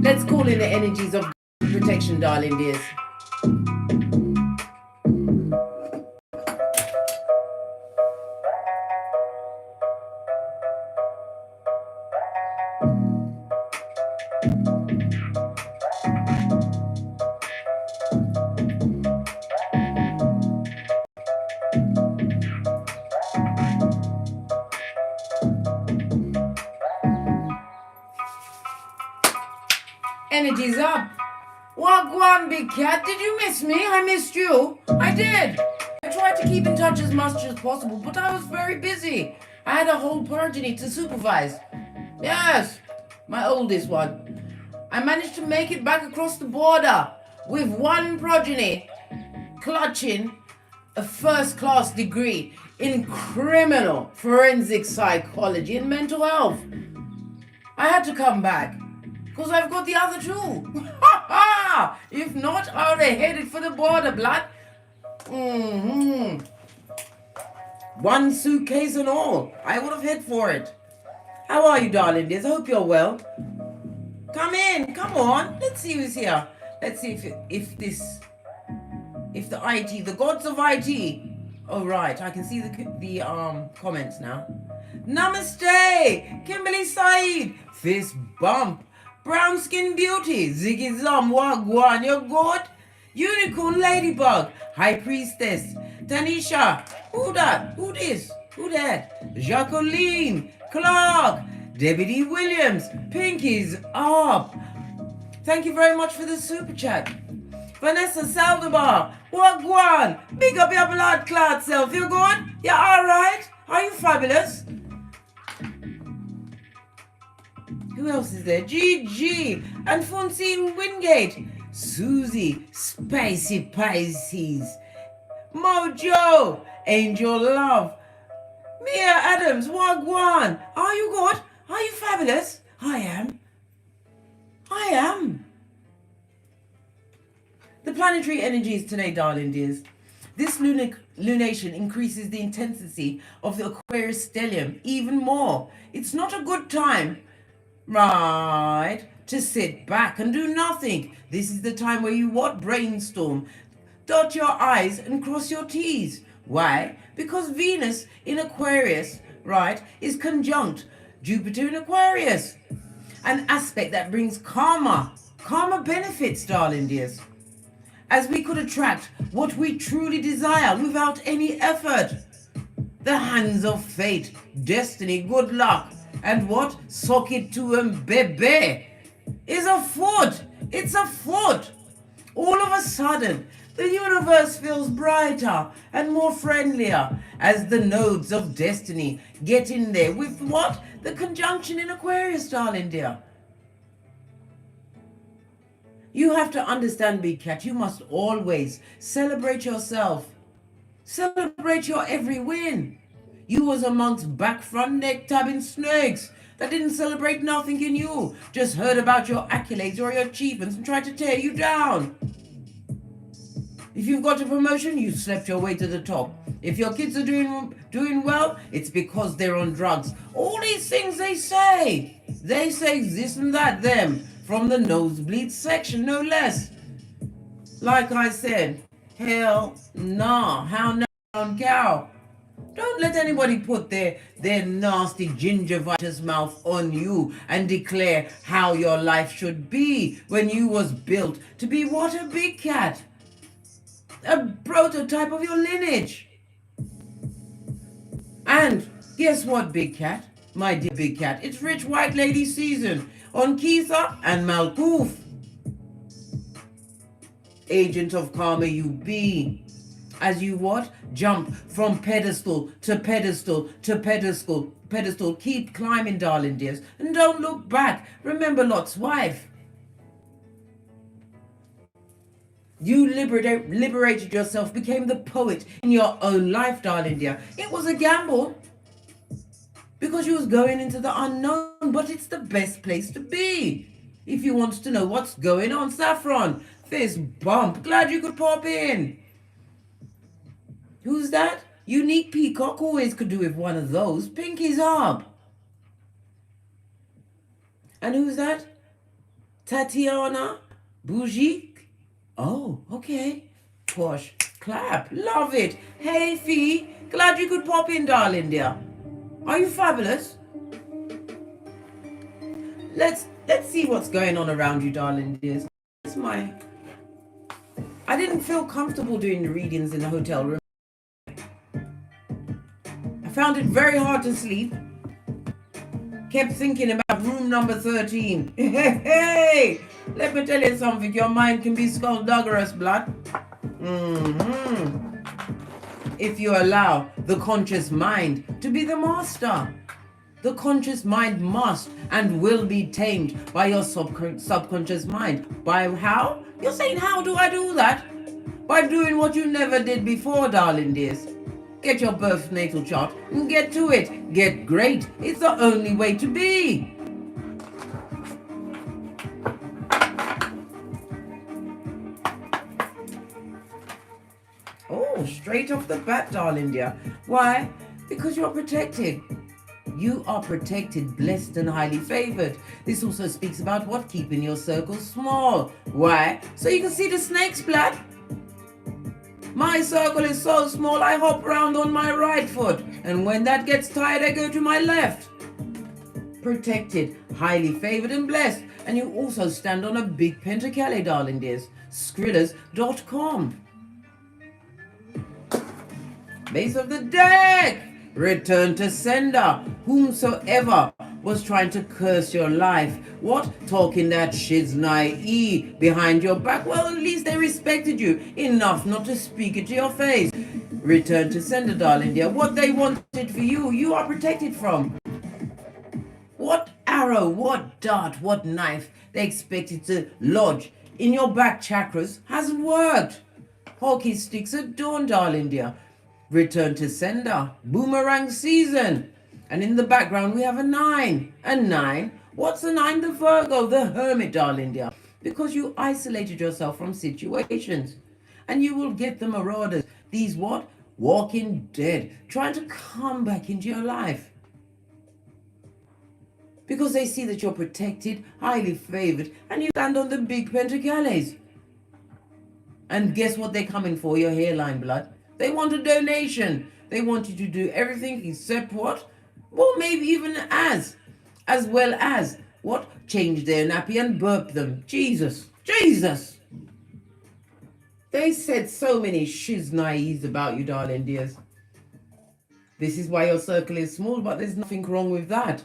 Let's call in the energies of protection, darling dears. Energy's up. Wagwan, big cat. Did you miss me? I missed you. I did. I tried to keep in touch as much as possible, but I was very busy. I had a whole progeny to supervise. Yes, my oldest one. I managed to make it back across the border with one progeny clutching a first-class degree in criminal forensic psychology and mental health. I had to come back because I've got the other two. If not, I would have headed for the border, blood. One suitcase and all. I would have headed for it. How are you, darling dears? I hope you're well. Come in. Come on. Let's see who's here. Let's see if the IT, the gods of IT. Oh, right. I can see the comments now. Namaste. Kimberly Saeed. Fist bump. Brown skin beauty. Ziggy Zom. Wagwan. You're good. Unicorn ladybug. High priestess. Tanisha. Who that? Who this? Who that? Jacqueline. Clark. Debbie D. Williams. Pinky's up. Thank you very much for the super chat. Vanessa Saldibar. Wagwan. Big up your blood clot self. You good? You alright? Are you fabulous? Who else is there? Gigi and Francine Wingate. Susie, Spicy Pisces. Mojo, Angel Love. Mia Adams, Wagwan. Are you good? Are you fabulous? I am. The planetary energies today, darling dears. This lunation increases the intensity of the Aquarius stellium even more. It's not a good time, right, to sit back and do nothing. This is the time where you what? Brainstorm. Dot your I's and cross your T's. Why? Because Venus in Aquarius, right, is conjunct Jupiter in Aquarius. An aspect that brings karma. Karma benefits, darling dears. As we could attract what we truly desire without any effort. The hands of fate, destiny, good luck, and what? Socket to bebe is afoot. It's afoot. All of a sudden, the universe feels brighter and more friendlier as the nodes of destiny get in there with what? The conjunction in Aquarius, darling dear. You have to understand, big cat, you must always celebrate yourself. Celebrate your every win. You was amongst back, front, neck, tabbing snakes that didn't celebrate nothing in you, just heard about your accolades or your achievements and tried to tear you down. If you've got a promotion, you slept your way to the top. If your kids are doing well, it's because they're on drugs. All these things they say this and that, them, from the nosebleed section, no less. Like I said, hell nah, how now, cow. Don't let anybody put their nasty gingivitis mouth on you and declare how your life should be when you was built to be what? A big cat. A prototype of your lineage. And guess what, big cat? My dear big cat, it's rich white lady season on Keitha and Malkuth. Agent of karma you be. As you what? Jump from pedestal to pedestal to pedestal. Keep climbing, darling dears. And don't look back. Remember Lot's wife. You liberated yourself, became the poet in your own life, darling dear. It was a gamble because you was going into the unknown, but it's the best place to be if you want to know what's going on. Saffron, fist bump. Glad you could pop in. Who's that? Unique Peacock always could do with one of those. Pinky's up. And who's that? Tatiana Bougie. Oh, okay. Posh. Clap. Love it. Hey, Fee. Glad you could pop in, darling dear. Are you fabulous? Let's see what's going on around you, darling dears. I didn't feel comfortable doing the readings in the hotel room. I found it very hard to sleep. Kept thinking about room number 13. Hey, let me tell you something. Your mind can be skullduggerous, blood. If you allow the conscious mind to be the master. The conscious mind must and will be tamed by your subconscious mind. By how? You're saying, how do I do that? By doing what you never did before, darling dears. Get your birth natal chart and get to it. Get great. It's the only way to be. Oh, straight off the bat, darling dear. Why? Because you're protected. You are protected, blessed, and highly favored. This also speaks about what? Keeping your circle small. Why? So you can see the snake's blood. My circle is so small, I hop around on my right foot. And when that gets tired, I go to my left. Protected, highly favored, and blessed. And you also stand on a big pentacale, darling dears. Skrillers.com. Base of the deck. Return to sender. Whomsoever was trying to curse your life. What? Talking that shiznai behind your back. Well, at least they respected you enough not to speak it to your face. Return to sender, darling dear. What they wanted for you, you are protected from. What arrow, what dart, what knife they expected to lodge in your back chakras hasn't worked. Hockey sticks at dawn, darling dear. Return to sender. Boomerang season. And in the background we have a 9. A 9? What's a 9? The Virgo, the hermit, darling dear. Because you isolated yourself from situations. And you will get the marauders. These what? Walking dead. Trying to come back into your life. Because they see that you're protected, highly favored, and you stand on the big pentacles. And guess what they're coming for? Your hairline, blood. They want a donation. They want you to do everything except what? Well, maybe even as well as what? Change their nappy and burp them. Jesus. They said so many shiznais about you, darling dears. This is why your circle is small, but there's nothing wrong with that.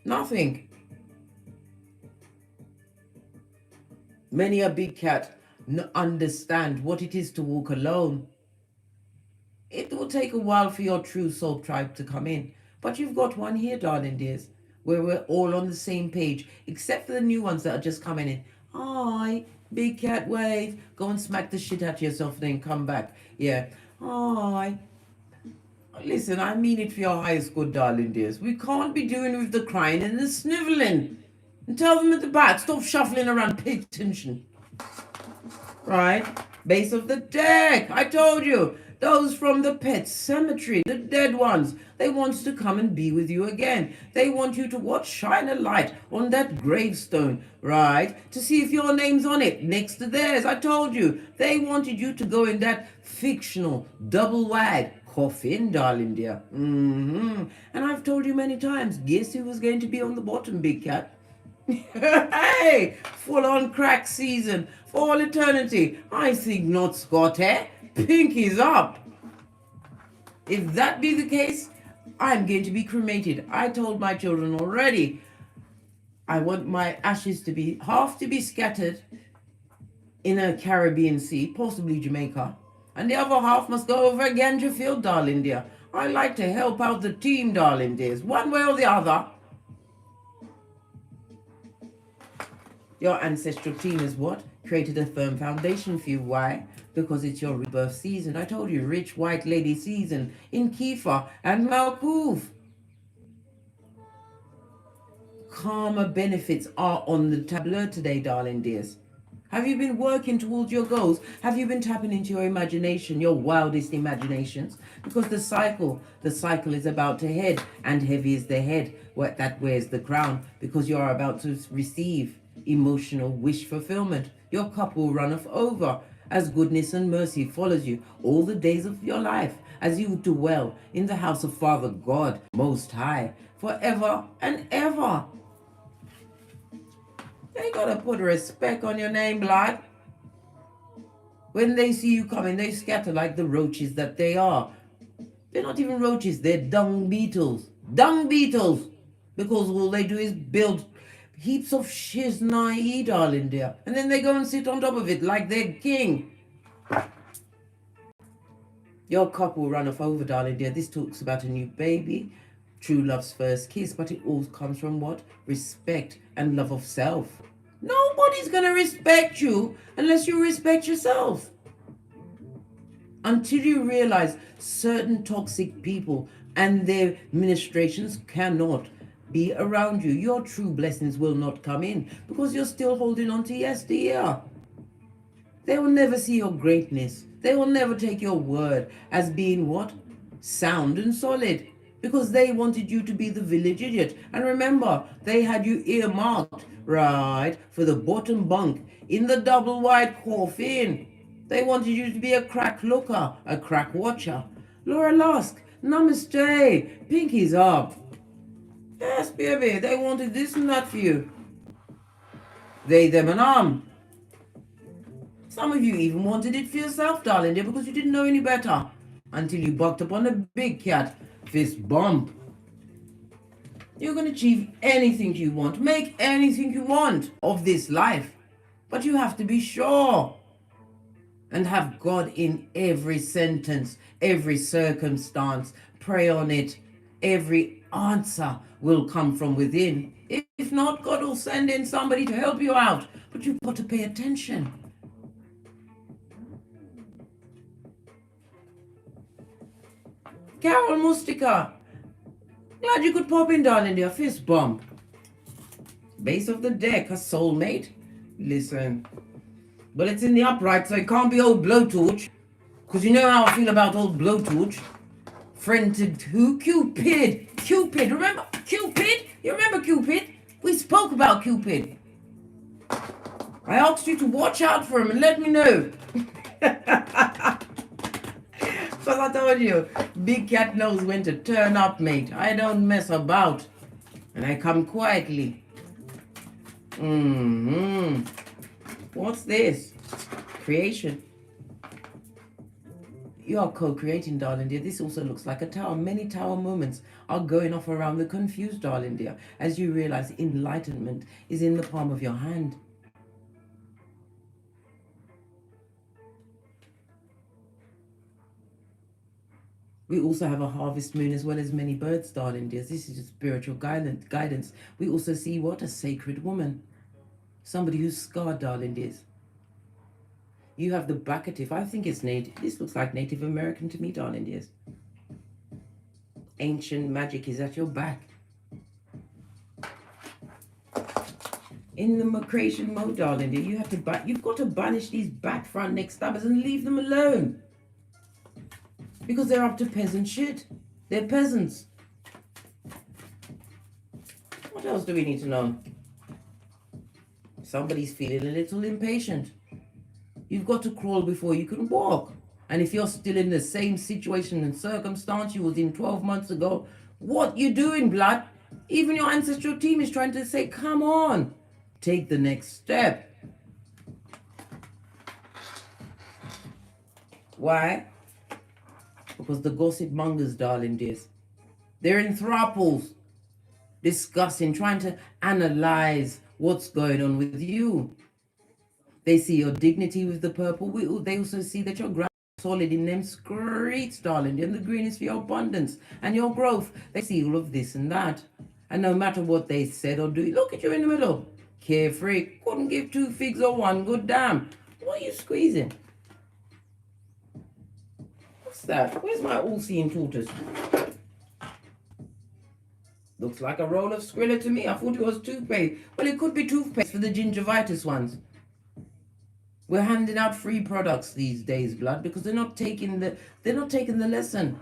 Nothing. Many a big cat understand what it is to walk alone. It will take a while for your true soul tribe to come in. But you've got one here, darling dears, where we're all on the same page, except for the new ones that are just coming in. Hi, big cat wave. Go and smack the shit out of yourself, then come back. Yeah. Hi. Listen, I mean it for your highest good, darling dears. We can't be doing with the crying and the sniveling. And tell them at the back, stop shuffling around, pay attention. Right? Base of the deck. I told you. Those from the pet cemetery, the dead ones, they want to come and be with you again. They want you to what? Shine a light on that gravestone, right? To see if your name's on it next to theirs. I told you. They wanted you to go in that fictional double wide coffin, darling dear. And I've told you many times, guess who was going to be on the bottom, big cat? Hey, full on crack season for all eternity. I think not, Scott, eh? Pinky's up. If that be the case, I'm going to be cremated. I told my children already. I want my ashes to be scattered in a Caribbean sea, possibly Jamaica, and the other half must go over Ganja Field, darling dear. I like to help out the team, darling dears, one way or the other. Your ancestral team is what? Created a firm foundation for you. Why? Because it's your rebirth season. I told you, rich white lady season in Kiefer and Malkuv. Karma benefits are on the tableau today, darling dears. Have you been working towards your goals? Have you been tapping into your imagination, your wildest imaginations? Because the cycle is about to head, and heavy is the head that wears the crown, because you are about to receive emotional wish fulfillment. Your cup will runneth over as goodness and mercy follows you all the days of your life, as you dwell in the house of Father God Most High, forever and ever. They gotta put respect on your name, blood. When they see you coming, they scatter like the roaches that they are. They're not even roaches, they're dung beetles. Dung beetles! Because all they do is build heaps of shiznai, darling dear. And then they go and sit on top of it like they're king. Your cup will run off over, darling dear. This talks about a new baby, true love's first kiss, but it all comes from what? Respect and love of self. Nobody's gonna respect you unless you respect yourself. Until you realize certain toxic people and their ministrations cannot be around you, your true blessings will not come in, because you're still holding on to yesteryear. They will never see your greatness. They will never take your word as being what? Sound and solid. Because they wanted you to be the village idiot. And remember, they had you earmarked, right, for the bottom bunk in the double wide coffin. They wanted you to be a crack looker, a crack watcher. Laura Lusk, namaste, pinkies up. Yes, baby, they wanted this and that for you. They, them, and Some of you even wanted it for yourself, darling dear, because you didn't know any better. Until you bucked up on a big cat, fist bump. You're going to achieve anything you want, make anything you want of this life. But you have to be sure and have God in every sentence, every circumstance. Pray on it. Every answer will come from within. If not, God will send in somebody to help you out. But you've got to pay attention. Carol Mustica, glad you could pop in, darling dear. Fist bump. Base of the deck, a soulmate. Listen, but it's in the upright, so it can't be old blowtorch. Because you know how I feel about old blowtorch. Friend to who? Cupid. Cupid, remember Cupid? You remember Cupid? We spoke about Cupid. I asked you to watch out for him and let me know. Because I told you, big cat knows when to turn up, mate. I don't mess about. And I come quietly. What's this? Creation. You are co-creating, darling dear. This also looks like a tower. Many tower moments are going off around the confused, darling dear, as you realize enlightenment is in the palm of your hand. We also have a harvest moon as well as many birds, darling dears. This is a spiritual guidance. We also see what? A sacred woman. Somebody who's scarred, darling dears. You have the Baccative. I think it's native. This looks like Native American to me, darling dears. Ancient magic is at your back. In the creation mode, darling dear, you've got to banish these back front neck stabbers and leave them alone. Because they're up to peasant shit. They're peasants. What else do we need to know? Somebody's feeling a little impatient. You've got to crawl before you can walk. And if you're still in the same situation and circumstance you was in 12 months ago, what you doing, blood? Even your ancestral team is trying to say, come on, take the next step. Why? Because the gossip mongers, darling dears, they're in thraples, discussing, trying to analyze what's going on with you. They see your dignity with the purple. They also see that you're ground solid in them streets, darling, and the green is for your abundance and your growth. They see all of this and that. And no matter what they said or do, look at you in the middle. Carefree, couldn't give two figs or one good damn. What are you squeezing? What's that? Where's my all-seeing tortoise? Looks like a roll of Skrilla to me. I thought it was toothpaste. Well, it could be toothpaste for the gingivitis ones. We're handing out free products these days, blood, because they're not taking the lesson.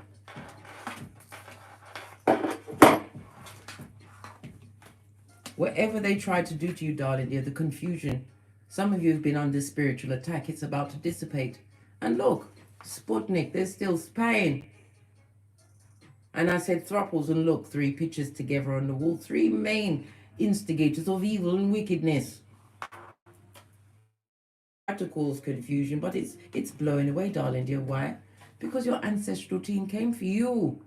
Whatever they try to do to you, darling dear, the confusion. Some of you have been under spiritual attack. It's about to dissipate. And look, Sputnik, they're still spying. And I said thruples, and look, 3 pictures together on the wall. 3 main instigators of evil and wickedness. To cause confusion, but it's blowing away, darling dear. Why? Because your ancestral team came for you,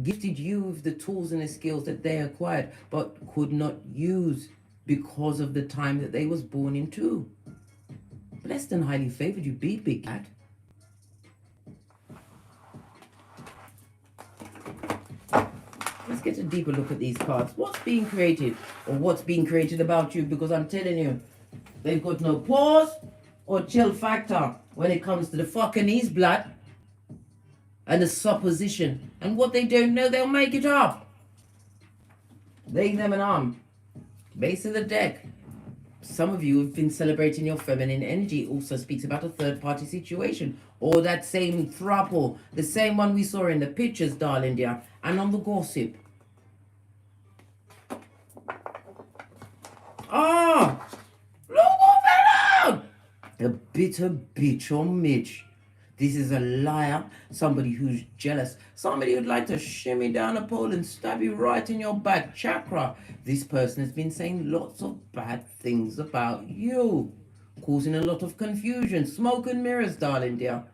gifted you with the tools and the skills that they acquired, but could not use because of the time that they was born into. Blessed and highly favored you be, big cat. Let's get a deeper look at these cards. What's being created, or what's being created about you? Because I'm telling you, they've got no pause or chill factor when it comes to the fucking East blood and the supposition. And what they don't know, they'll make it up. They, them, and arm. Base of the deck. Some of you have been celebrating your feminine energy. It also speaks about a third-party situation. Or that same throuple. The same one we saw in the pictures, darling dear. And on the gossip. Ah! A bitter bitch or Mitch. This is a liar, somebody who's jealous, somebody who'd like to shimmy down a pole and stab you right in your back chakra. This person has been saying lots of bad things about you, causing a lot of confusion. Smoke and mirrors, darling dear.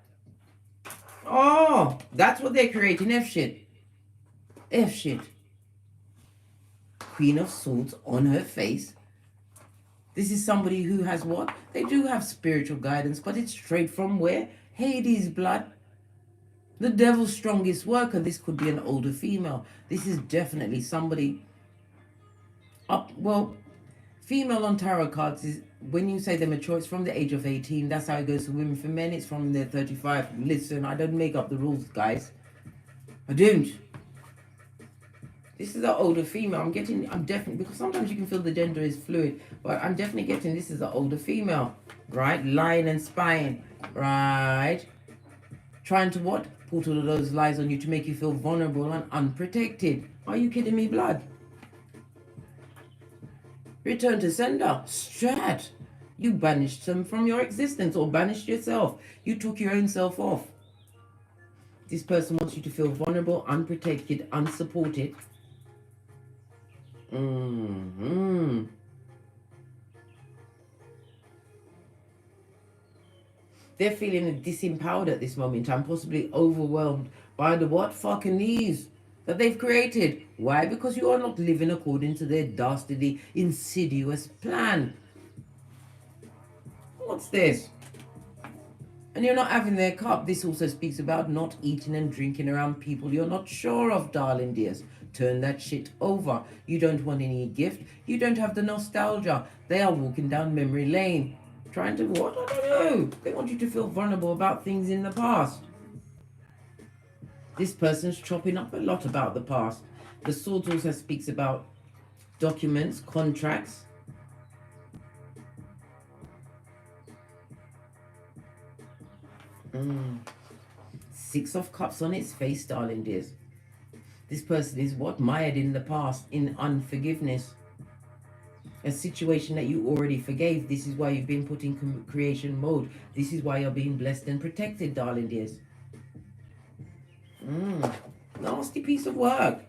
Oh, that's what they're creating. F shit. F shit. Queen of Swords on her face. This is somebody who has what? They do have spiritual guidance, but it's straight from where? Hades blood. The devil's strongest worker. This could be an older female. This is definitely somebody up. Well, female on tarot cards is when you say they're mature, it's from the age of 18. That's how it goes for women. For men, it's from their 35. Listen, I don't make up the rules, guys. I don't. This is an older female. I'm definitely, because sometimes you can feel the gender is fluid, but I'm definitely getting this is an older female, right? Lying and spying, right? Trying to what? Put all of those lies on you to make you feel vulnerable and unprotected. Are you kidding me, blood? Return to sender. Strat. You banished them from your existence, or banished yourself. You took your own self off. This person wants you to feel vulnerable, unprotected, unsupported. They're feeling disempowered at this moment in time, possibly overwhelmed by the what? Fucking needs that they've created. Why? Because you are not living according to their dastardly, insidious plan. What's this? And you're not having their cup. This also speaks about not eating and drinking around people you're not sure of, darling dears. Turn that shit over. You don't want any gift. You don't have the nostalgia. They are walking down memory lane. Trying to what? I don't know. They want you to feel vulnerable about things in the past. This person's chopping up a lot about the past. The Swords also speaks about documents, contracts. Six of Cups on its face, darling dears. This person is what? Mired in the past, in unforgiveness. A situation that you already forgave. This is why you've been put in creation mode. This is why you're being blessed and protected, darling dears. Nasty piece of work.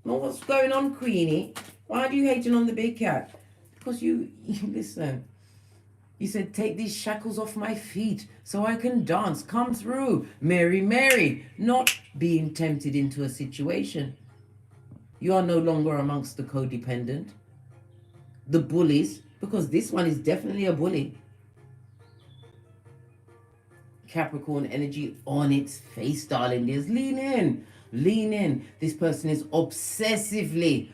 Well, what's going on, Queenie? Why are you hating on the big cat? Because you listen. You said, take these shackles off my feet so I can dance. Come through. Mary, Mary. Not being tempted into a situation. You are no longer amongst the codependent. The bullies. Because this one is definitely a bully. Capricorn energy on its face, darling dears. Lean in. Lean in. This person is obsessively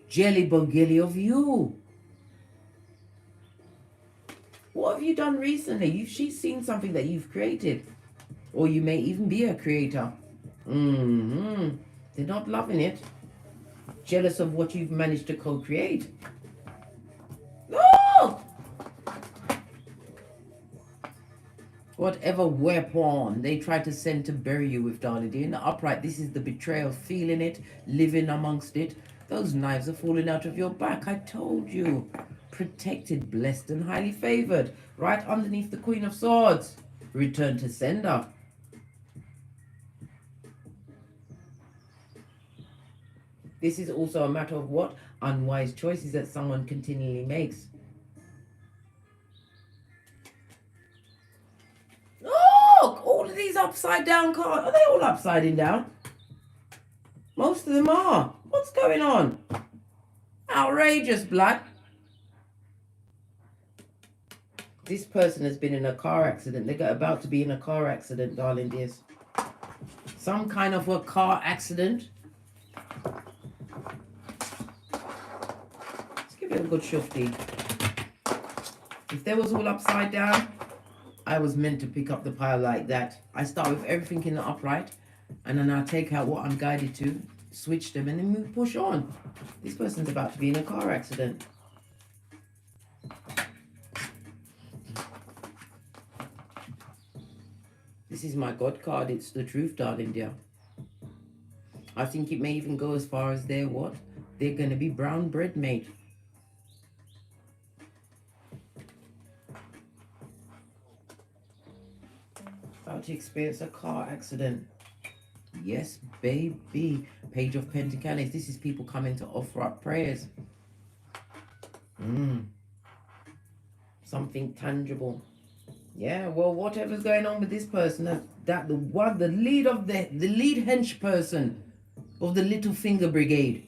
jelly bugilly of you. What have you done recently? She's seen something that you've created. Or you may even be a creator. They're not loving it. Jealous of what you've managed to co-create. Oh! Look! Whatever weapon they try to send to bury you with, darling dear. In the upright, this is the betrayal, feeling it, living amongst it. Those knives are falling out of your back. I told you. Protected, blessed, and highly favored. Right underneath the Queen of Swords. Return to sender. This is also a matter of what? Unwise choices that someone continually makes. Look! All of these upside down cards. Are they all upside down? Most of them are. What's going on? Outrageous, blood. This person has been in a car accident. They're about to be in a car accident, darling dears. Some kind of a car accident. Let's give it a good shufti. If they was all upside down, I was meant to pick up the pile like that. I start with everything in the upright, and then I take out what I'm guided to, switch them, and then push on. This person's about to be in a car accident. This is my God card. It's the truth, darling dear. I think it may even go as far as they're what? They're going to be brown bread made. About to experience a car accident. Yes, baby. Page of Pentacles. This is people coming to offer up prayers. Something tangible. Yeah, well, whatever's going on with this person, the lead hench person of the Little Finger Brigade.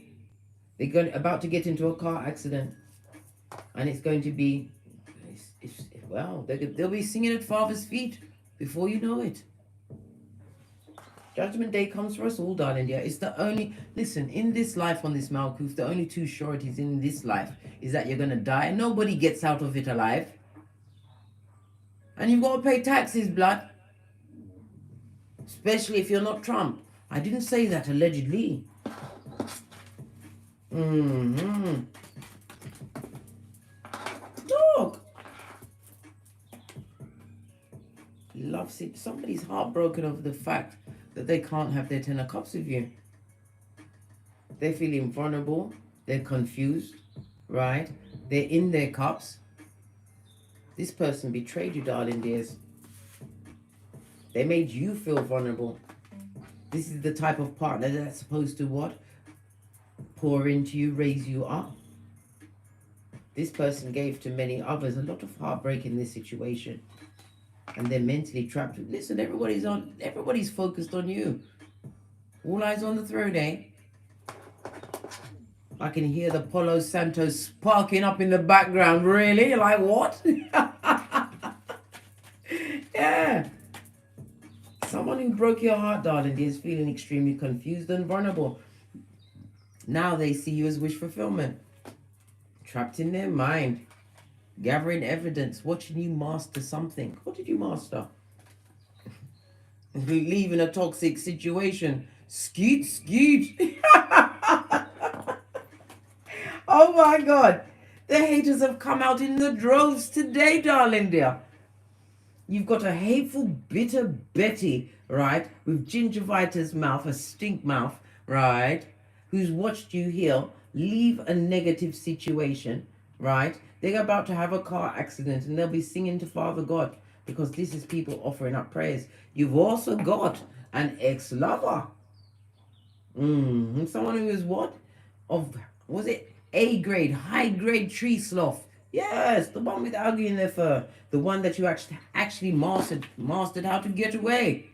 They're about to get into a car accident, and it's going to be, well, they'll be singing at Father's feet before you know it. Judgment Day comes for us all, darling. Yeah, it's the only, listen, in this life on this Malkuth, the only two sureties in this life is that you're going to die. Nobody gets out of it alive. And you've got to pay taxes, blood. Especially if you're not Trump. I didn't say that, allegedly. Dog. Loves it. Somebody's heartbroken over the fact that they can't have their 10 of cups with you. They're feeling vulnerable. They're confused, right? They're in their cups. This person betrayed you, darling dears. They made you feel vulnerable. This is the type of partner that's supposed to what? Pour into you, raise you up. This person gave to many others. A lot of heartbreak in this situation. And they're mentally trapped. Listen, everybody's focused on you. All eyes on the throne, eh? I can hear the Palo Santo sparking up in the background. Really? Like what? Yeah. Someone who broke your heart, darling, is feeling extremely confused and vulnerable. Now they see you as wish fulfillment. Trapped in their mind. Gathering evidence. Watching you master something. What did you master? Leaving a toxic situation. Skeet, skeet. Oh my God. The haters have come out in the droves today, darling dear. You've got a hateful, bitter Betty, right? With gingivitis mouth, a stink mouth, right? Who's watched you heal, leave a negative situation, right? They're about to have a car accident and they'll be singing to Father God because this is people offering up prayers. You've also got an ex-lover. Someone who is what? Was it A-grade, high-grade tree sloth? Yes, the one with ugly in their fur. The one that you actually mastered how to get away.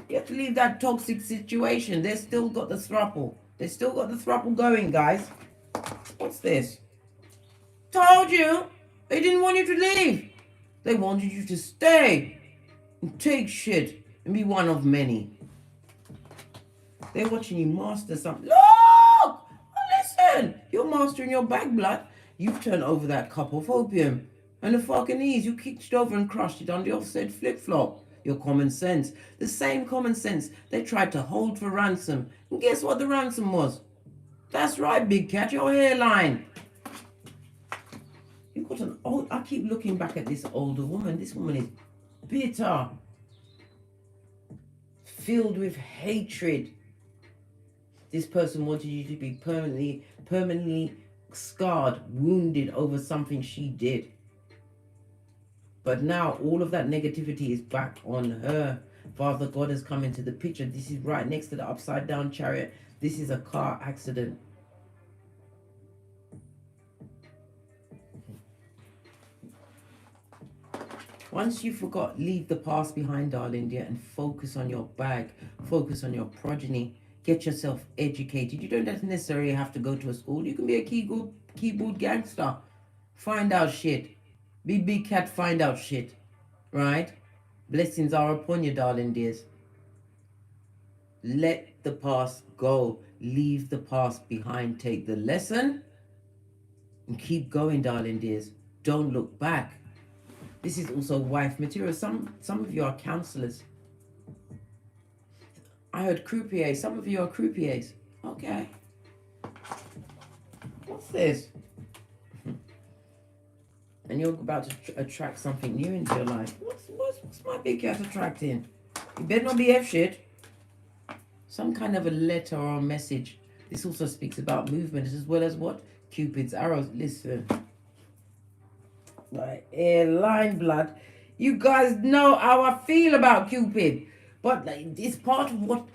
You have to leave that toxic situation. They've still got the throuple. They still got the throuple going, guys. What's this? Told you. They didn't want you to leave. They wanted you to stay and take shit and be one of many. They're watching you master something. Look! Oh, listen! You're mastering your back, blood. You've turned over that cup of opium. And the fucking knees, you kicked it over and crushed it on the offset flip-flop. Your common sense. The same common sense they tried to hold for ransom. And guess what the ransom was? That's right, big cat, your hairline. You've got an old, I keep looking back at this older woman. This woman is bitter, filled with hatred. This person wanted you to be permanently scarred, wounded over something she did. But now all of that negativity is back on her. Father God has come into the picture. This is right next to the upside down chariot. This is a car accident. Once you forgot, leave the past behind, darling dear, and focus on your bag. Focus on your progeny. Get yourself educated. You don't necessarily have to go to a school. You can be a keyboard gangster. Find out shit. Be big cat, find out shit. Right? Blessings are upon you, darling dears. Let the past go. Leave the past behind. Take the lesson and keep going, darling dears. Don't look back. This is also wife material. Some of you are counselors. I heard croupiers. Some of you are croupiers. Okay. What's this? And you're about to attract something new into your life. What's my big cat attracting? You better not be F shit. Some kind of a letter or a message. This also speaks about movement as well as what? Cupid's arrows. Listen. My airline blood. You guys know how I feel about Cupid. But like, it's part of what...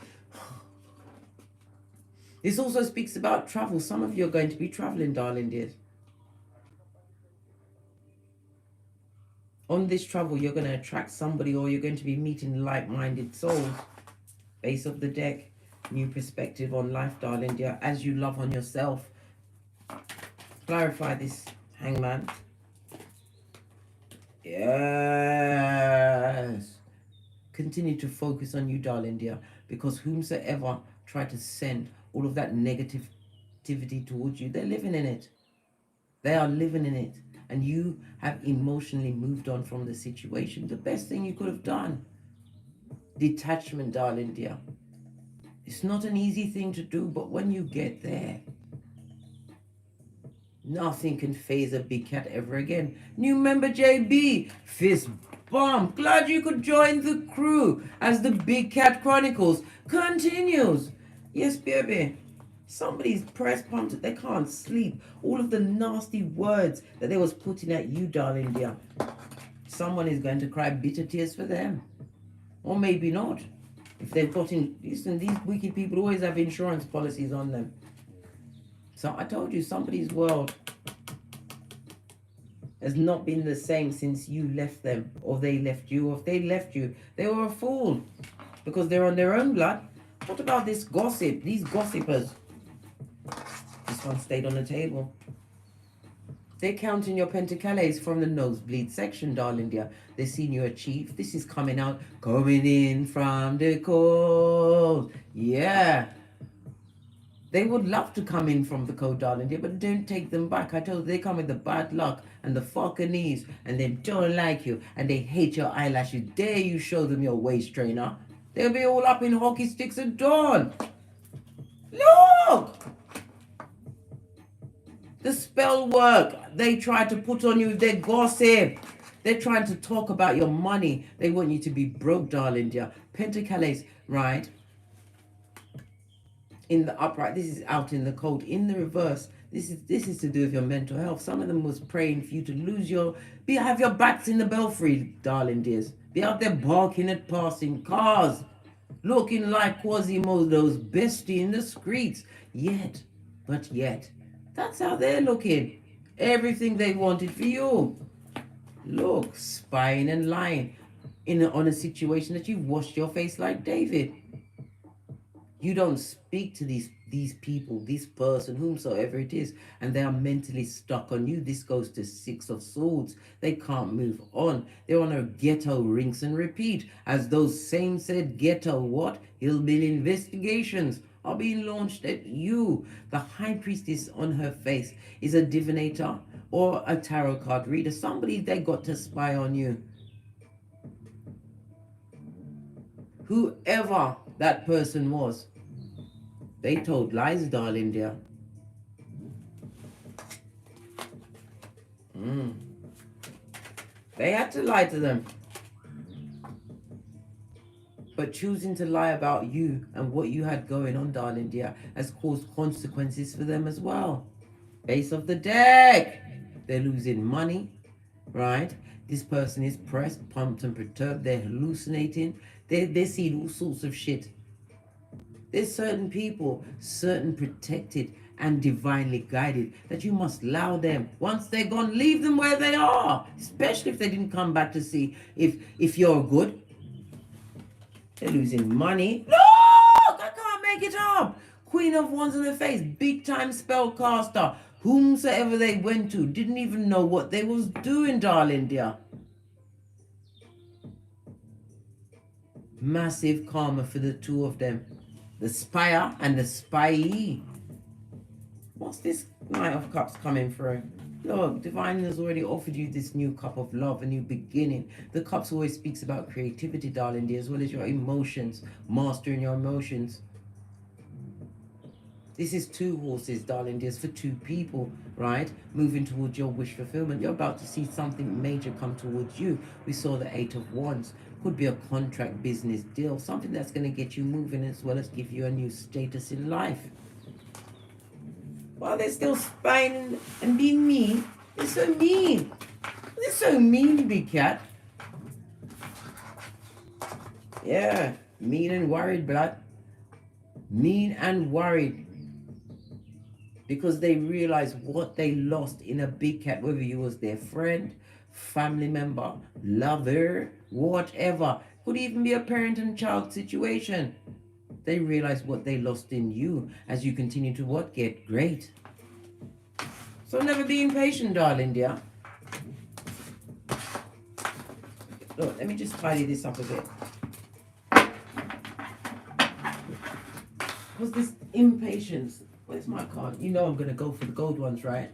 This also speaks about travel. Some of you are going to be traveling, darling dears. On this travel, you're going to attract somebody, or you're going to be meeting like-minded souls. Base of the deck. New perspective on life, darling dear. As you love on yourself. Clarify this, Hangman. Yes. Continue to focus on you, darling dear, because whomsoever try to send all of that negativity towards you, they're living in it. They are living in it. And you have emotionally moved on from the situation. The best thing you could have done. Detachment, darling dear. It's not an easy thing to do, but when you get there, nothing can phase a big cat ever again. New member JB, fist bump. Glad you could join the crew as the Big Cat Chronicles continues. Yes, baby. Somebody's press pumped. They can't sleep. All of the nasty words that they was putting at you, darling dear. Someone is going to cry bitter tears for them. Or maybe not. If they've got in... Listen, these wicked people always have insurance policies on them. So I told you, somebody's world has not been the same since you left them, or they left you, or if they left you, they were a fool because they're on their own blood. What about this gossip, these gossipers? This one stayed on the table. They're counting your pentacles from the nosebleed section, darling dear. They've seen you achieve. This is coming out, coming in from the cold. Yeah. They would love to come in from the cold, darling dear, but don't take them back. I told you, they come with the bad luck and the fucking knees, and they don't like you, and they hate your eyelashes. Dare you show them your waist trainer? They'll be all up in hockey sticks at dawn. Look! The spell work they try to put on you with their gossip. They're trying to talk about your money. They want you to be broke, darling dear. Pentacles, right? In the upright, this is out in the cold. In the reverse, this is to do with your mental health. Some of them was praying for you to lose your... have your backs in the belfry, darling dears. Be out there barking at passing cars. Looking like Quasimodo's bestie in the streets. Yet, that's how they're looking. Everything they wanted for you. Look, spying and lying on a situation that you washed your face like David. You don't speak to these people, this person, whomsoever it is, and they are mentally stuck on you. This goes to Six of Swords. They can't move on. They're on a ghetto rinse and repeat, as those same said ghetto what? Hillbilly investigations are being launched at you. The High Priestess on her face is a divinator or a tarot card reader. Somebody they got to spy on you. Whoever that person was. They told lies, darling dear. They had to lie to them. But choosing to lie about you and what you had going on, darling dear, has caused consequences for them as well. Base of the deck. They're losing money, right? This person is pressed, pumped, and perturbed. They're hallucinating. They're seeing all sorts of shit. There's certain people, certain protected and divinely guided, that you must allow them. Once they're gone, leave them where they are. Especially if they didn't come back to see if you're good. They're losing money. Look! I can't make it up. Queen of Wands in the face. Big time spellcaster. Whomsoever they went to didn't even know what they was doing, darling dear. Massive karma for the two of them. The spire and the spyee. What's this Knight of Cups coming through? Look, Divine has already offered you this new cup of love, a new beginning. The cups always speaks about creativity, darling dear, as well as your emotions, mastering your emotions. This is two horses, darling dears, for two people, right? Moving towards your wish fulfillment. You're about to see something major come towards you. We saw the Eight of Wands. Could be a contract, business deal, something that's going to get you moving as well as give you a new status in life. While they're still spying and being mean, they're so mean. They're so mean, big cat. Yeah, mean and worried, blood. Mean and worried. Because they realize what they lost in a big cat, whether you was their friend, family member, lover, whatever. Could even be a parent and child situation. They realize what they lost in you as you continue to what? Get great. So never be impatient, darling dear. Look, let me just tidy this up a bit. What's this impatience? Where's my card? You know I'm going to go for the gold ones, right?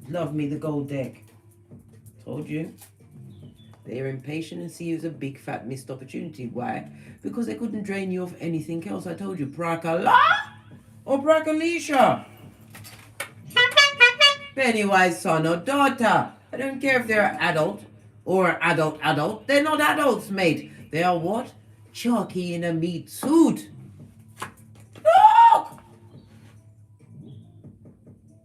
Love me, the gold deck. Told you. They're impatient and see you as a big fat missed opportunity. Why? Because they couldn't drain you of anything else. I told you, Prakala or Prakalisha. Pennywise son or daughter. I don't care if they're adult or adult. They're not adults, mate. They are what? Chalky in a meat suit. Look!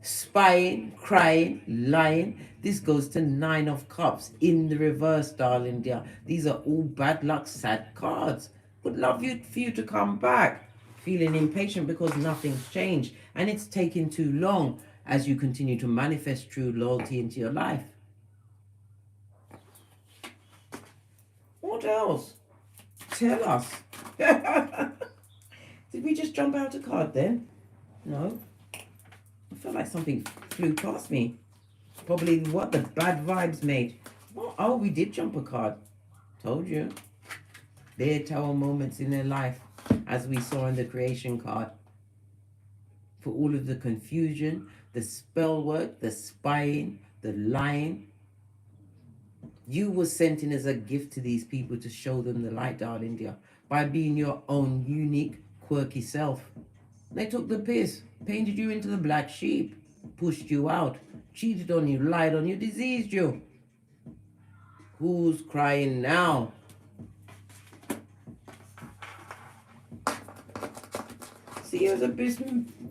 Spying, crying, lying. This goes to Nine of Cups in the reverse, darling dear. These are all bad luck, sad cards. Would love for you to come back. Feeling impatient because nothing's changed. And it's taking too long as you continue to manifest true loyalty into your life. What else? Tell us. Did we just jump out a card then? No. I felt like something flew past me. Probably what the bad vibes made. Oh, we did jump a card. Told you. Their tower moments in their life, as we saw in the creation card. For all of the confusion, the spell work, the spying, the lying. You were sent in as a gift to these people to show them the light, darling dear, by being your own unique, quirky self. They took the piss, painted you into the black sheep, pushed you out, cheated on you, lied on you, diseased you. Who's crying now? See, there's a bit.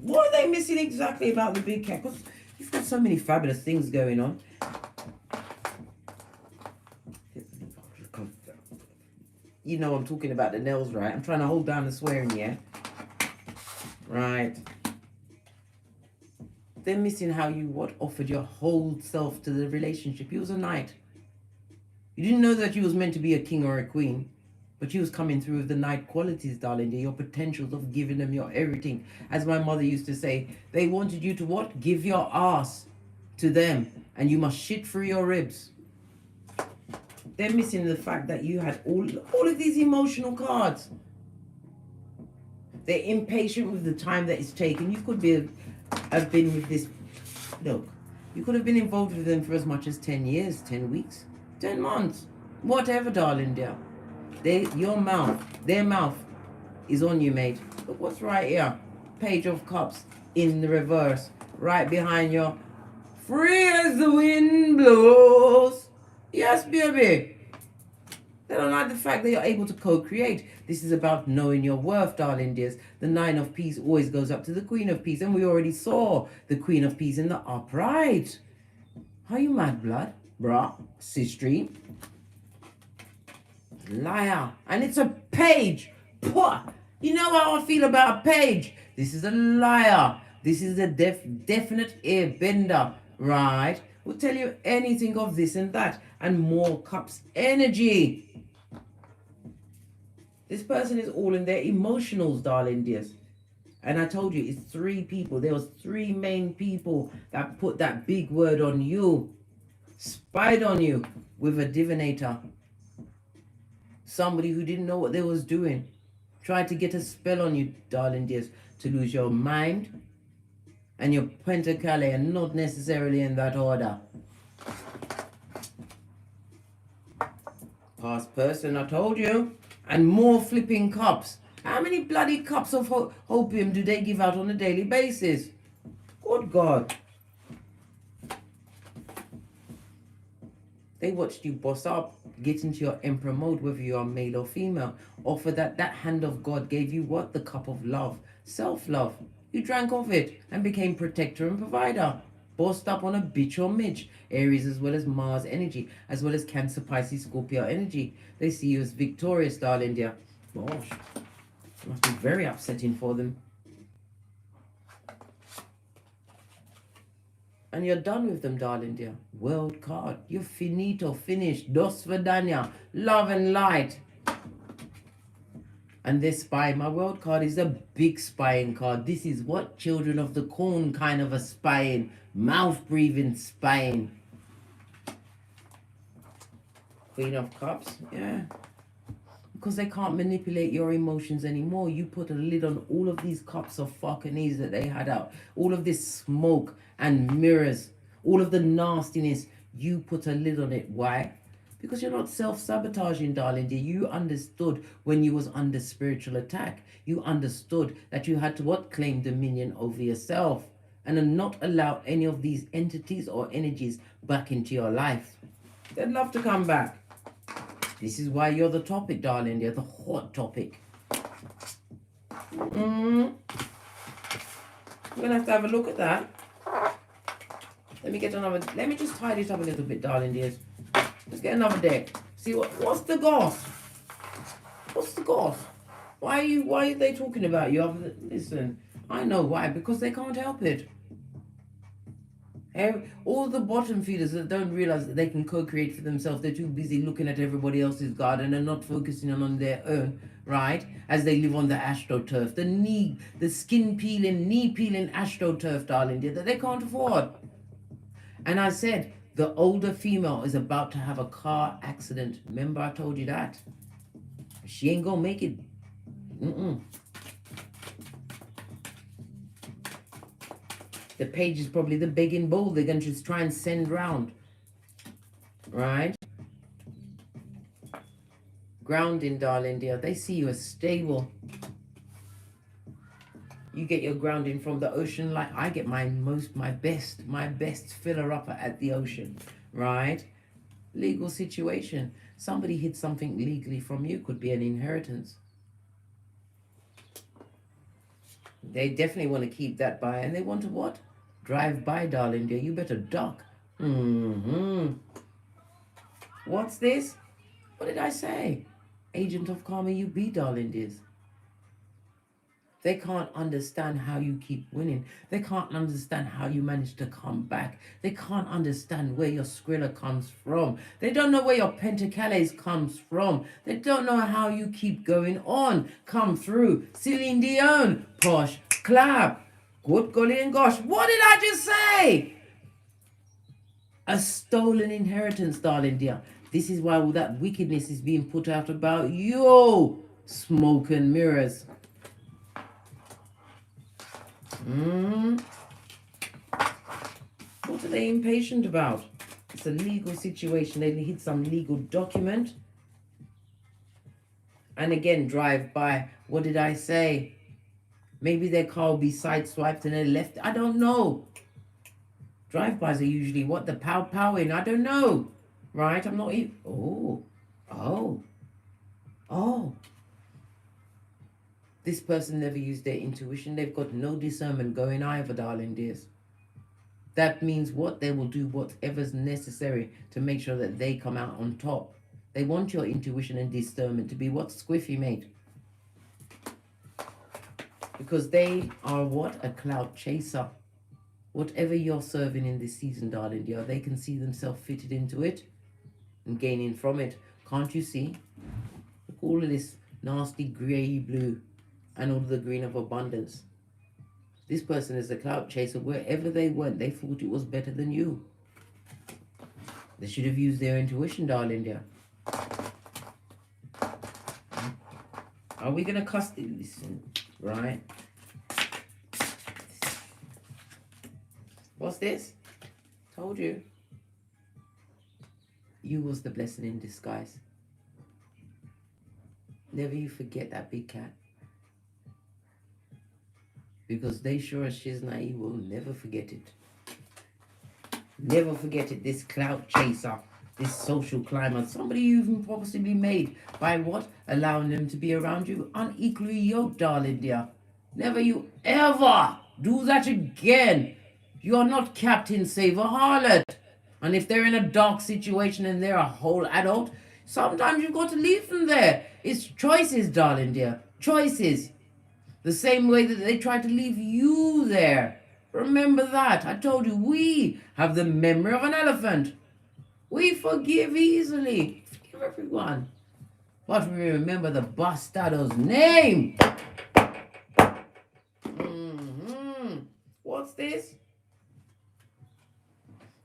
What are they missing exactly about the big cat? Because you've got so many fabulous things going on. You know I'm talking about the nails, right? I'm trying to hold down the swearing, yeah? Right. They're missing how you offered your whole self to the relationship. You was a knight. You didn't know that you was meant to be a king or a queen, but you was coming through with the knight qualities, darling, your potentials of giving them your everything. As my mother used to say, they wanted you to what? Give your ass to them, and you must shit through your ribs. They're missing the fact that you had all of these emotional cards. They're impatient with the time that it's taken. You could have been with this. Look, you could have been involved with them for as much as 10 years, 10 weeks, 10 months, whatever, darling dear. Their mouth is on you, mate. Look what's right here. Page of Cups in the reverse, right behind your free as the wind blows. Yes, baby. They don't like the fact that you're able to co-create. This is about knowing your worth, darling dears. The 9 of Peace always goes up to the Queen of Peace. And we already saw the Queen of Peace in the upright. Are you mad, blood? Bruh, sister. Liar. And it's a page. Pwah. You know how I feel about a page. This is a liar. This is a definite airbender, right? Will tell you anything of this and that. And more cups energy. This person is all in their emotionals, darling dears. And I told you, it's 3 people. There was 3 main people that put that big word on you. Spied on you with a divinator. Somebody who didn't know what they was doing. Tried to get a spell on you, darling dears, to lose your mind and your pentacale, and not necessarily in that order. Past person, I told you. And more flipping cups. How many bloody cups of opium do they give out on a daily basis? Good God. They watched you boss up, get into your emperor mode, whether you are male or female. Offer that hand of God gave you what? The cup of love. Self-love. You drank of it and became protector and provider. Bossed up on a bitch or midge. Aries as well as Mars energy, as well as Cancer, Pisces, Scorpio energy. They see you as victorious, darling dear. Gosh, it must be very upsetting for them. And you're done with them, darling dear. World card. You're finito, finished. Dos Vidania. Love and light. And this spy, my world card is a big spying card. This is what Children of the Corn kind of a spying. Mouth breathing spying. Queen of Cups, yeah. Because they can't manipulate your emotions anymore. You put a lid on all of these cups of fuckinese that they had out. All of this smoke and mirrors. All of the nastiness. You put a lid on it. Why? Because you're not self-sabotaging, darling dear. You understood when you was under spiritual attack. You understood that you had to what? Claim dominion over yourself. And not allow any of these entities or energies back into your life. They'd love to come back. This is why you're the topic, darling dear. The hot topic. We're going to have a look at that. Let me just tidy it up a little bit, darling dears. Let's get another deck. See what's the goss? What's the goss? Why are they talking about you? Listen, I know why. Because they can't help it. All the bottom feeders that don't realize that they can co-create for themselves, they're too busy looking at everybody else's garden and not focusing on their own, right? As they live on the astroturf, the skin peeling, knee peeling astroturf, darling dear, that they can't afford. And I said, the older female is about to have a car accident. Remember I told you that? She ain't gonna make it. The page is probably the begging bowl they're going to just try and send round. Right? Grounding, darling dear. They see you as stable. You get your grounding from the ocean like I get my best filler upper at the ocean. Right? Legal situation. Somebody hid something legally from you. Could be an inheritance. They definitely want to keep that by. And they want to what? Drive by, darling dear. You better duck. What's this? What did I say? Agent of karma you be, darling dears. They can't understand how you keep winning. They can't understand how you manage to come back. They can't understand where your Skrilla comes from. They don't know where your Pentacales comes from. They don't know how you keep going on. Come through. Celine Dion. Posh. Clap. Good golly and gosh. What did I just say? A stolen inheritance, darling dear. This is why all that wickedness is being put out about you. Smoke and mirrors. What are they impatient about? It's a legal situation. They hit some legal document. And again, drive by. What did I say? Maybe their car will be sideswiped and they left. I don't know. Drive-bys are usually what? The pow-powing. I don't know. Right? I'm not even... Oh. This person never used their intuition. They've got no discernment going either, darling dears. That means what? They will do whatever's necessary to make sure that they come out on top. They want your intuition and discernment to be what? Squiffy, mate. Because they are what? A cloud chaser. Whatever you're serving in this season, darling dear, they can see themselves fitted into it and gaining from it. Can't you see? Look, all of this nasty grey blue and all the green of abundance. This person is a cloud chaser. Wherever they went, they thought it was better than you. They should have used their intuition, darling dear. Are we going to custody listen? Right. What's this? Told you. You was the blessing in disguise. Never you forget that, big cat. Because they sure as she's naive will never forget it. Never forget it, this cloud chaser, this social climber, somebody you even possibly made by what? Allowing them to be around you unequally yoked, darling dear. Never you ever do that again. You are not Captain Save a Harlot. And if they're in a dark situation and they're a whole adult, sometimes you've got to leave them there. It's choices, darling dear. Choices. The same way that they try to leave you there. Remember that. I told you, we have the memory of an elephant. We forgive easily. Forgive everyone. But we remember the bastardo's name. What's this?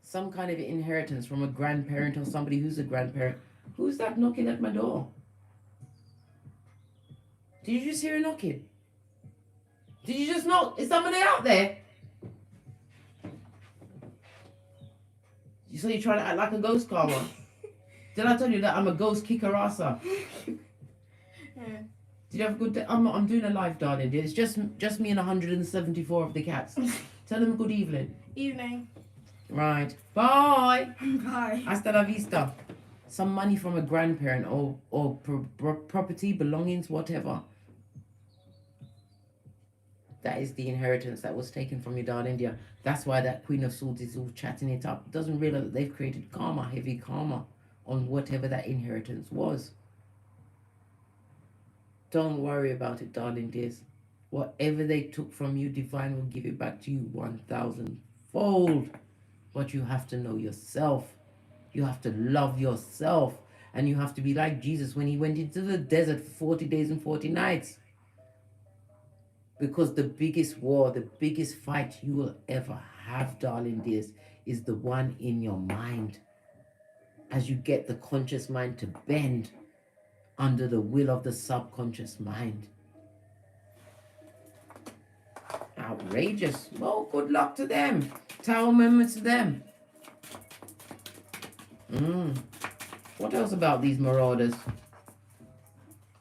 Some kind of inheritance from a grandparent or somebody who's a grandparent. Who's that knocking at my door? Did you just hear a knocking? Did you just knock? Is somebody out there? So you're trying to act like a ghost, Karma? Did I tell you that I'm a ghost kicker-asser? Yeah. Did you have a good day? I'm doing a live, darling. It's just me and 174 of the cats. Tell them a good evening. Evening. Right. Bye. Bye. Hasta la vista. Some money from a grandparent or property, belongings, whatever. That is the inheritance that was taken from your darling dear. That's why that Queen of Swords is all chatting it up. Doesn't realize that they've created karma, heavy karma, on whatever that inheritance was. Don't worry about it, darling dears. Whatever they took from you, divine will give it back to you 1,000-fold. But you have to know yourself. You have to love yourself. And you have to be like Jesus when he went into the desert for 40 days and 40 nights. Because the biggest war, the biggest fight you will ever have, darling dears, is the one in your mind. As you get the conscious mind to bend under the will of the subconscious mind. Outrageous. Well, good luck to them. Tower members to them. What else about these marauders?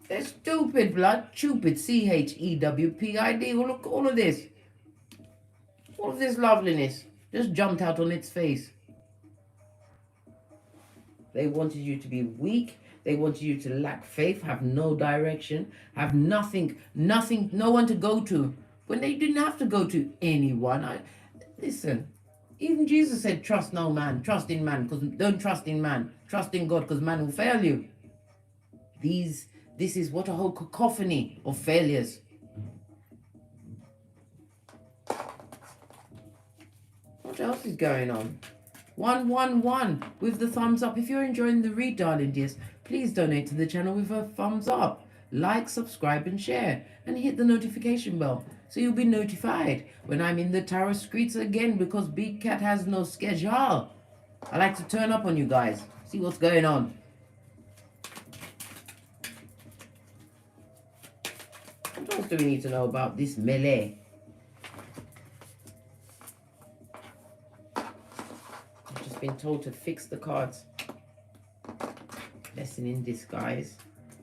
They're stupid, blood. Stupid. CHEWPID. Oh, look, all of this. All of this loveliness just jumped out on its face. They wanted you to be weak. They wanted you to lack faith, have no direction, have nothing, no one to go to. When they didn't have to go to anyone. Listen, even Jesus said, trust no man, trust in man, because don't trust in man. Trust in God, because man will fail you. This is what a whole cacophony of failures. What else is going on? 111 with the thumbs up. If you're enjoying the read, darling dears, please donate to the channel with a thumbs up. Like, subscribe and share. And hit the notification bell so you'll be notified when I'm in the tarot streets again, because Big Cat has no schedule. I like to turn up on you guys. See what's going on. What else do we need to know about this melee? I've just been told to fix the cards. Blessing in disguise.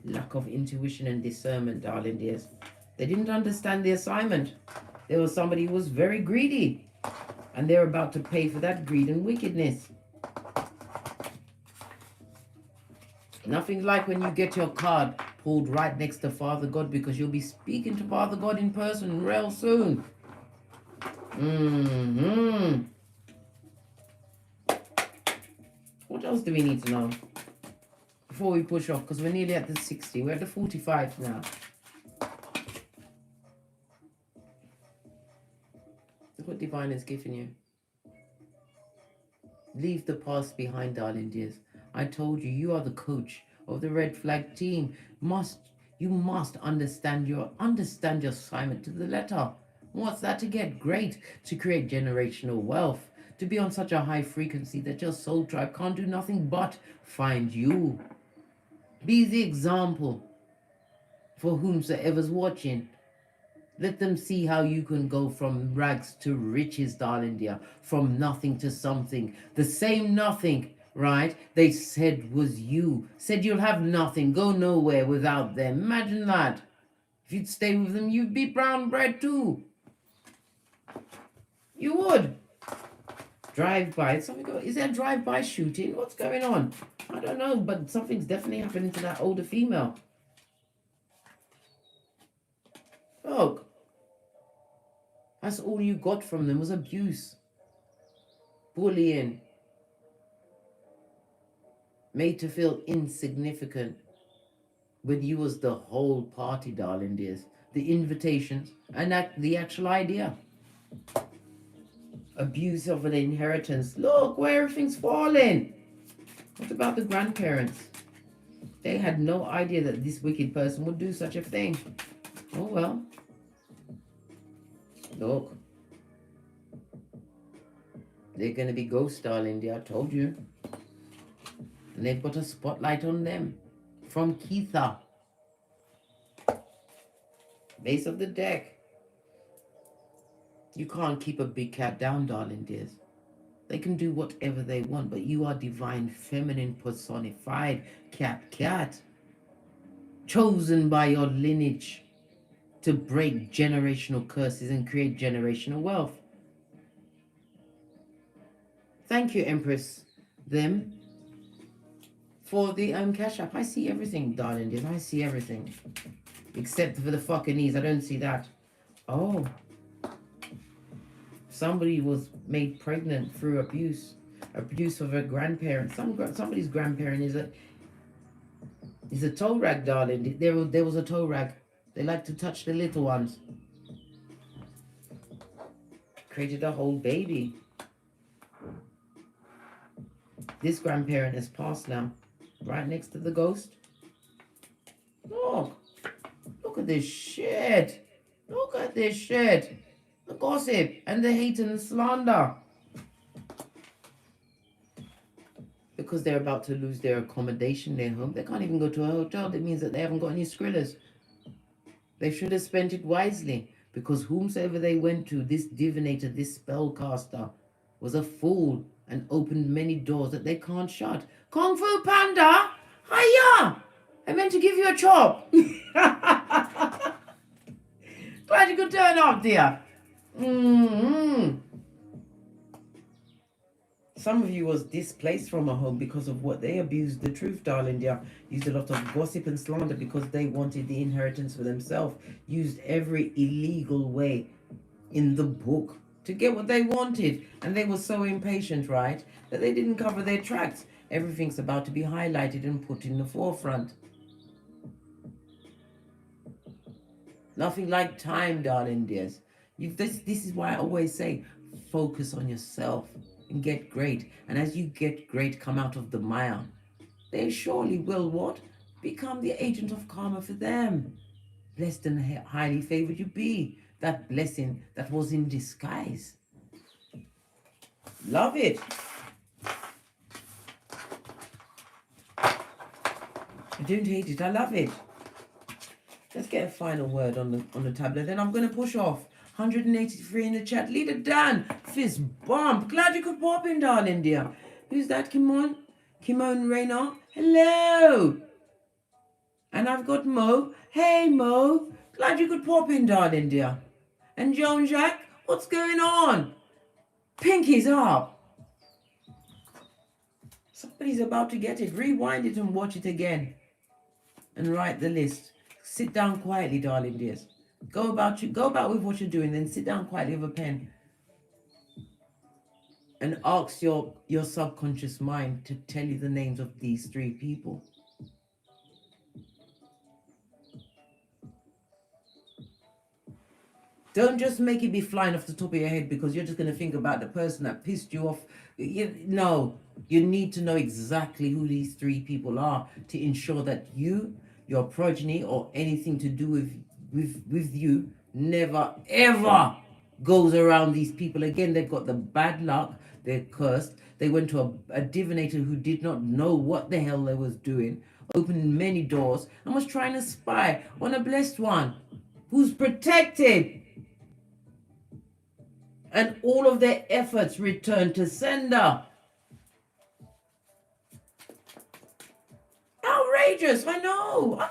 Lack of intuition and discernment, darling dears. They didn't understand the assignment. There was somebody who was very greedy. And they're about to pay for that greed and wickedness. Nothing like when you get your card pulled right next to Father God, because you'll be speaking to Father God in person real soon. What else do we need to know before we push off? Because we're nearly at the 60. We're at the 45 now. Look what Divine has given you. Leave the past behind, darling dears. I told you, you are the coach of the red flag team. You must understand your assignment to the letter. What's that to get? Great. To create generational wealth. To be on such a high frequency that your soul tribe can't do nothing but find you. Be the example for whomsoever's watching. Let them see how you can go from rags to riches, darling dear. From nothing to something. The same nothing, right? They said was you. Said you'll have nothing, go nowhere without them. Imagine that. If you'd stay with them, you'd be brown bread too. You would. Drive-by. Is there a drive-by shooting? What's going on? I don't know, but something's definitely happening to that older female. Look. That's all you got from them was abuse. Bullying. Made to feel insignificant. When you was the whole party, darling dears. The invitations and the actual idea. Abuse of an inheritance. Look where everything's falling. What about the grandparents? They had no idea that this wicked person would do such a thing. Oh well. Look. They're going to be ghosts, darling dear. I told you. And they've got a spotlight on them. From Keitha. Base of the deck. You can't keep a big cat down, darling dears. They can do whatever they want, but you are divine feminine personified cat. Chosen by your lineage to break generational curses and create generational wealth. Thank you, Empress. Them. For the CASHAPP. I see everything, darling dears. I see everything. Except for the fucking knees. I don't see that. Oh. Somebody was made pregnant through abuse. Abuse of a grandparent. Somebody's grandparent is a toe rag, darling. There was a toe rag. They like to touch the little ones. Created a whole baby. This grandparent has passed now. Right next to the ghost. Look. Look at this shit. Look at this shit. The gossip and the hate and the slander. Because they're about to lose their accommodation, their home. They can't even go to a hotel. That means that they haven't got any skrillers. They should have spent it wisely. Because whomsoever they went to, this divinator, this spellcaster, was a fool and opened many doors that they can't shut. Kung Fu Panda! Hiya! I meant to give you a chop. Glad you could turn up, dear. Some of you was displaced from a home because of what they abused the truth, darling dear. Used a lot of gossip and slander because they wanted the inheritance for themselves. Used every illegal way in the book to get what they wanted. And they were so impatient, right, that they didn't cover their tracks. Everything's about to be highlighted and put in the forefront. Nothing like time, darling dears. This is why I always say, focus on yourself and get great. And as you get great, come out of the mire. They surely will what? Become the agent of karma for them. Blessed and highly favored you be. That blessing that was in disguise. Love it. I don't hate it. I love it. Let's get a final word on the tablet. Then I'm going to push off. 183 in the chat. Leader Dan. Fist bump. Glad you could pop in, darling dear. Who's that? Kimon Rayner. Hello. And I've got Mo. Hey, Mo. Glad you could pop in, darling dear. And Joan Jacques. What's going on? Pinkies up. Somebody's about to get it. Rewind it and watch it again. And write the list. Sit down quietly, darling dears. Go about with what you're doing, then sit down quietly with a pen. And ask your subconscious mind to tell you the names of these 3 people. Don't just make it be flying off the top of your head because you're just going to think about the person that pissed you off. No, you need to know exactly who these 3 people are to ensure that you, your progeny, or anything to do with you never ever goes around these people again. They've got the bad luck. They're cursed. They went to a divinator who did not know what the hell they was doing, opened many doors, and was trying to spy on a blessed one who's protected. And all of their efforts return to sender. Outrageous, I know.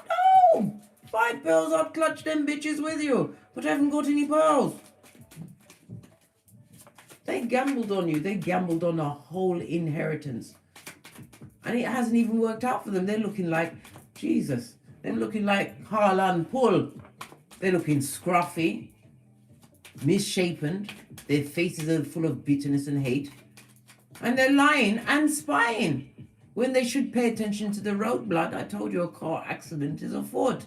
5 pearls, I'd clutch them bitches with you, but I haven't got any pearls. They gambled on you. They gambled on a whole inheritance. And it hasn't even worked out for them. They're looking like, Jesus, they're looking like Harlan Pull. They're looking scruffy, misshapen. Their faces are full of bitterness and hate. And they're lying and spying when they should pay attention to the road, blood. I told you a car accident is afoot.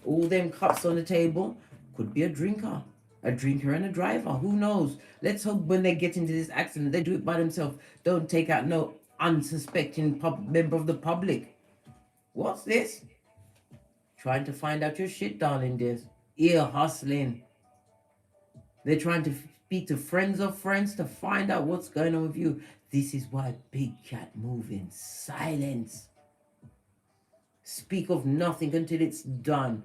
All them cups on the table could be a drinker and a driver. Who knows? Let's hope when they get into this accident, they do it by themselves. Don't take out no unsuspecting member of the public. What's this? Trying to find out your shit, darling dears. Ear hustling. They're trying to speak to friends of friends to find out what's going on with you. This is why big cat move in silence. Speak of nothing until it's done.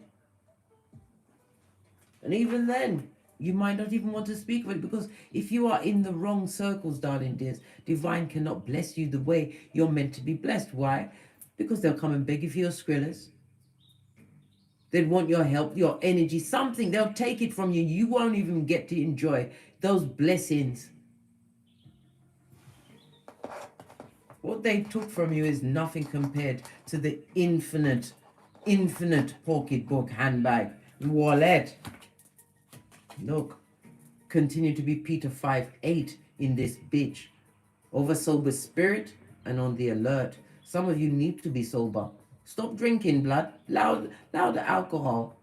And even then, you might not even want to speak of it, because if you are in the wrong circles, darling dears, divine cannot bless you the way you're meant to be blessed. Why? Because they'll come and beg you for your skrillers. They'd want your help, your energy, something. They'll take it from you. You won't even get to enjoy those blessings. What they took from you is nothing compared to the infinite pocketbook, handbag, wallet. Look, continue to be Peter 5:8 in this bitch. Over sober spirit and on the alert. Some of you need to be sober. Stop drinking, blood. Loud alcohol.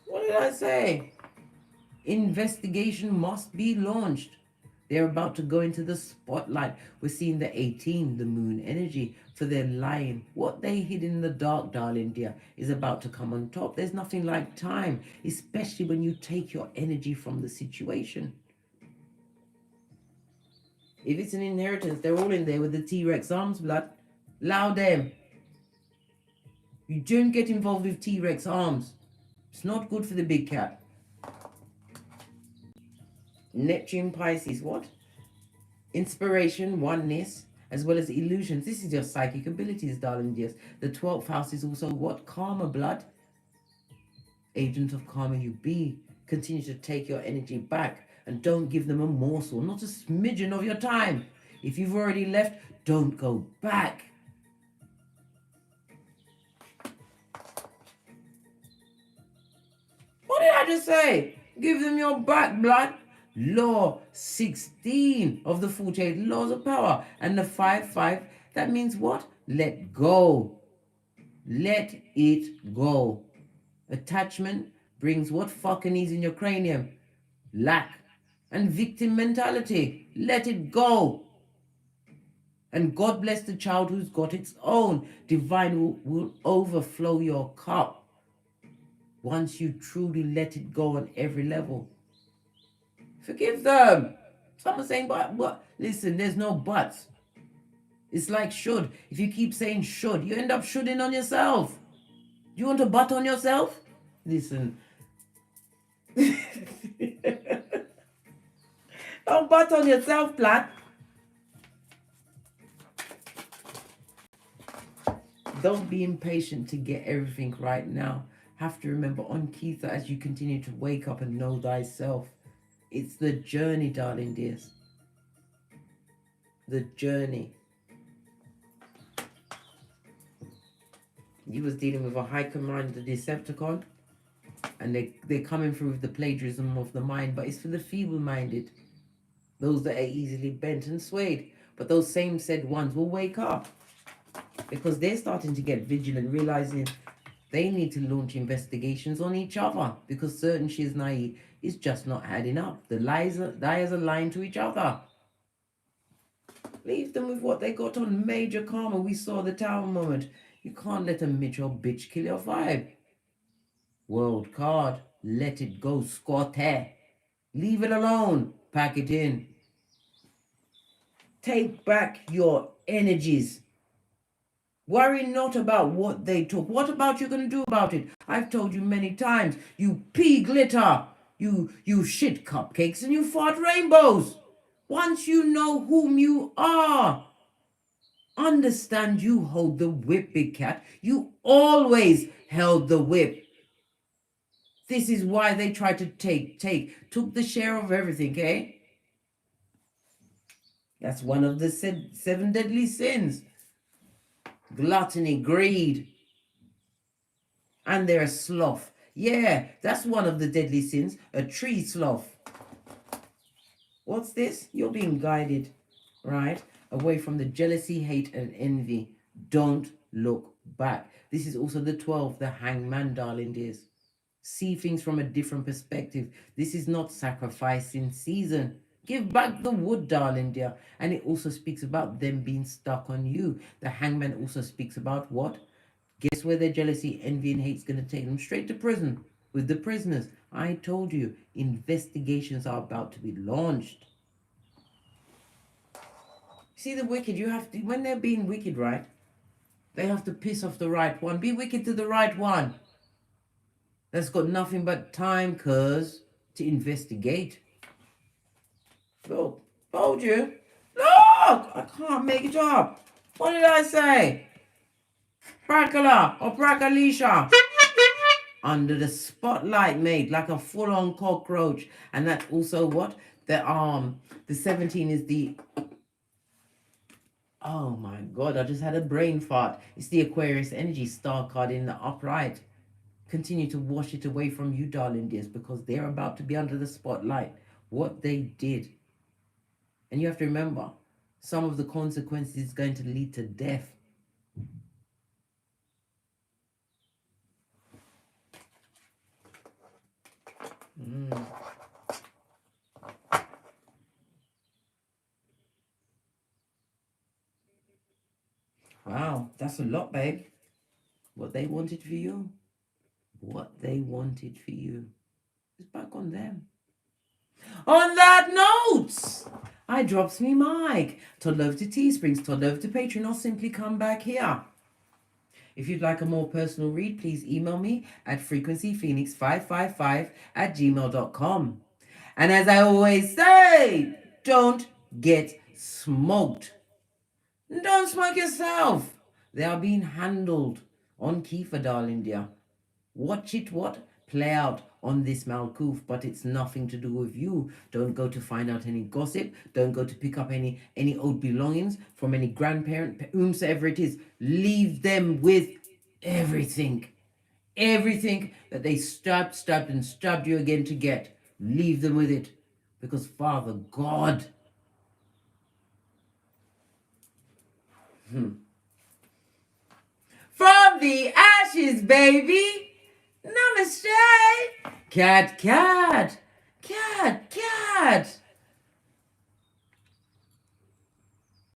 What did I say? Investigation must be launched. They're about to go into the spotlight. We're seeing the 18, the moon energy, for their lying. What they hid in the dark, darling dear, is about to come on top. There's nothing like time, especially when you take your energy from the situation. If it's an inheritance, they're all in there with the T-Rex arms, blood. Allow them. You don't get involved with T-Rex arms. It's not good for the big cat. Neptune, Pisces, what? Inspiration, oneness, as well as illusions. This is your psychic abilities, darling dears. The 12th house is also what? Karma, blood. Agent of karma you be. Continue to take your energy back. And don't give them a morsel, not a smidgen of your time. If you've already left, don't go back. What did I just say? Give them your back, blood. Law 16 of the 48 laws of power. And the 5-5, that means what? Let go. Let it go. Attachment brings what fucking is in your cranium? Lack. And victim mentality. Let it go. And God bless the child who's got its own. Divine will overflow your cup once you truly let it go on every level. Forgive them. Someone's saying, but what? Listen, there's no buts. It's like should. If you keep saying should, you end up shoulding on yourself. Do you want to butt on yourself? Listen. Don't butt on yourself, Plat. Don't be impatient to get everything right now. have to remember on Keitha as you continue to wake up and know thyself. It's the journey, darling dears. The journey. You was dealing with a high command, the Decepticon, and they're coming through with the plagiarism of the mind, but it's for the feeble-minded, those that are easily bent and swayed. But those same said ones will wake up because they're starting to get vigilant, realizing they need to launch investigations on each other because certain shiznai is just not adding up. The liars are lying to each other. Leave them with what they got on major karma. We saw the tower moment. You can't let a Mitch or bitch kill your vibe. World card. Let it go, Scotty. Leave it alone. Pack it in. Take back your energies. Worry not about what they took. What about you going to do about it? I've told you many times. You pea glitter. You shit cupcakes and you fart rainbows. Once you know whom you are, understand you hold the whip, big cat. You always held the whip. This is why they tried to took the share of everything, eh? That's one of the 7 deadly sins. Gluttony, greed, and they're a sloth. Yeah, that's one of the deadly sins, a tree sloth. What's this? You're being guided, right? Away from the jealousy, hate, and envy. Don't look back. This is also the 12, the hangman, darling dears. See things from a different perspective. This is not sacrificing season. Give back the wood, darling dear. And it also speaks about them being stuck on you. The hangman also speaks about what? Guess where their jealousy, envy, and hate is going to take them? Straight to prison with the prisoners. I told you, investigations are about to be launched. See the wicked, you have to, when they're being wicked, right? They have to piss off the right one. Be wicked to the right one. That's got nothing but time, cuz, to investigate. Look, told you. Look, I can't make it up. What did I say? Bracala or Bracalisha. Under the spotlight, mate, like a full-on cockroach. And that's also what? The 17 is the... Oh my God, I just had a brain fart. It's the Aquarius energy star card in the upright. Continue to wash it away from you, darling dears, because they're about to be under the spotlight. What they did. And you have to remember, some of the consequences is going to lead to death. Wow, that's a lot, babe. What they wanted for you. What they wanted for you. It's back on them. On that note, I drops me mic. Todd over to Teesprings, Todd over to Patreon, or simply come back here. If you'd like a more personal read, please email me at frequencyphoenix555@gmail.com. And as I always say, don't get smoked. Don't smoke yourself. They are being handled on Kiefer, darling dear. Watch it play out on this Malkuf, but it's nothing to do with you. Don't go to find out any gossip. Don't go to pick up any old belongings from any grandparent, whomsoever it is. Leave them with everything. Everything that they stabbed you again to get. Leave them with it. Because Father God... From the ashes, baby. Namaste. Cat, cat. Cat, cat.